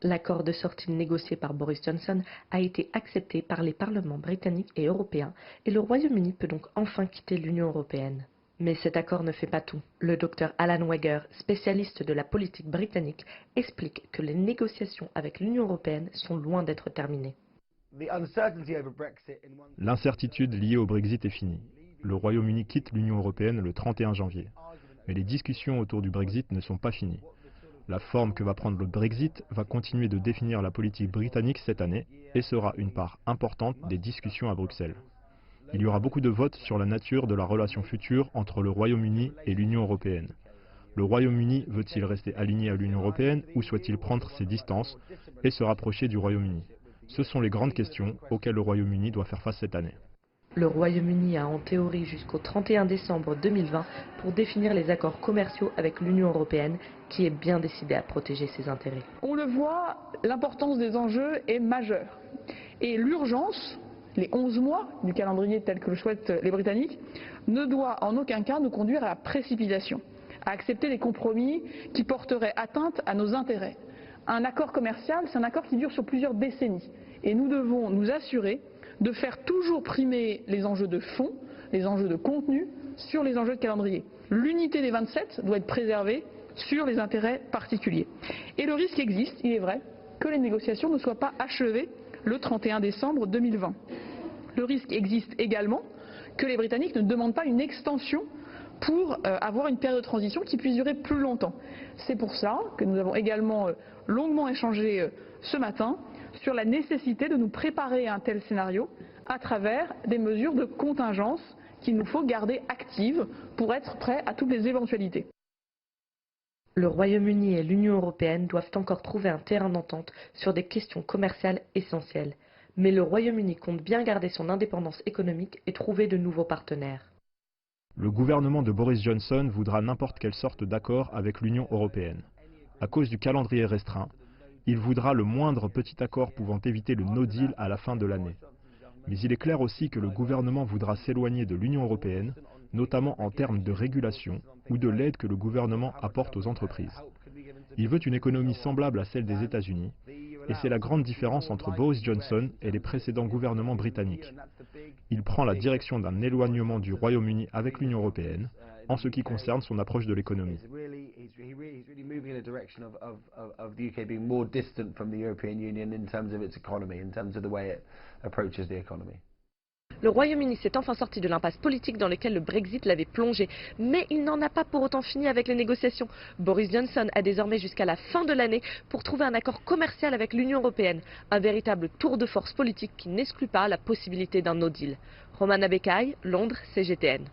L'accord de sortie négocié par Boris Johnson a été accepté par les parlements britanniques et européens et le Royaume-Uni peut donc enfin quitter l'Union européenne. Mais cet accord ne fait pas tout. Le docteur Alan Weger, spécialiste de la politique britannique, explique que les négociations avec l'Union européenne sont loin d'être terminées. L'incertitude liée au Brexit est finie. Le Royaume-Uni quitte l'Union européenne le 31 janvier. Mais les discussions autour du Brexit ne sont pas finies. La forme que va prendre le Brexit va continuer de définir la politique britannique cette année et sera une part importante des discussions à Bruxelles. Il y aura beaucoup de votes sur la nature de la relation future entre le Royaume-Uni et l'Union européenne. Le Royaume-Uni veut-il rester aligné à l'Union européenne ou souhaite-t-il prendre ses distances et se rapprocher du Royaume-Uni? Ce sont les grandes questions auxquelles le Royaume-Uni doit faire face cette année. Le Royaume-Uni a en théorie jusqu'au 31 décembre 2020 pour définir les accords commerciaux avec l'Union européenne, qui est bien décidée à protéger ses intérêts. On le voit, l'importance des enjeux est majeure. Et l'urgence, les 11 mois du calendrier tel que le souhaitent les Britanniques, ne doit en aucun cas nous conduire à la précipitation, à accepter des compromis qui porteraient atteinte à nos intérêts. Un accord commercial, c'est un accord qui dure sur plusieurs décennies. Et nous devons nous assurer de faire toujours primer les enjeux de fond, les enjeux de contenu, sur les enjeux de calendrier. L'unité des 27 doit être préservée sur les intérêts particuliers. Et le risque existe, il est vrai, que les négociations ne soient pas achevées le 31 décembre 2020. Le risque existe également que les Britanniques ne demandent pas une extension pour avoir une période de transition qui puisse durer plus longtemps. C'est pour ça que nous avons également longuement échangé ce matin sur la nécessité de nous préparer à un tel scénario à travers des mesures de contingence qu'il nous faut garder actives pour être prêts à toutes les éventualités. Le Royaume-Uni et l'Union européenne doivent encore trouver un terrain d'entente sur des questions commerciales essentielles. Mais le Royaume-Uni compte bien garder son indépendance économique et trouver de nouveaux partenaires. Le gouvernement de Boris Johnson voudra n'importe quelle sorte d'accord avec l'Union européenne. À cause du calendrier restreint, il voudra le moindre petit accord pouvant éviter le no deal à la fin de l'année. Mais il est clair aussi que le gouvernement voudra s'éloigner de l'Union européenne, notamment en termes de régulation ou de l'aide que le gouvernement apporte aux entreprises. Il veut une économie semblable à celle des États-Unis, et c'est la grande différence entre Boris Johnson et les précédents gouvernements britanniques. Il prend la direction d'un éloignement du Royaume-Uni avec l'Union européenne, en ce qui concerne son approche de l'économie. Le Royaume-Uni s'est enfin sorti de l'impasse politique dans laquelle le Brexit l'avait plongé, mais il n'en a pas pour autant fini avec les négociations. Boris Johnson a désormais jusqu'à la fin de l'année pour trouver un accord commercial avec l'Union européenne, un véritable tour de force politique qui n'exclut pas la possibilité d'un no deal. Romana Becaille, Londres, CGTN.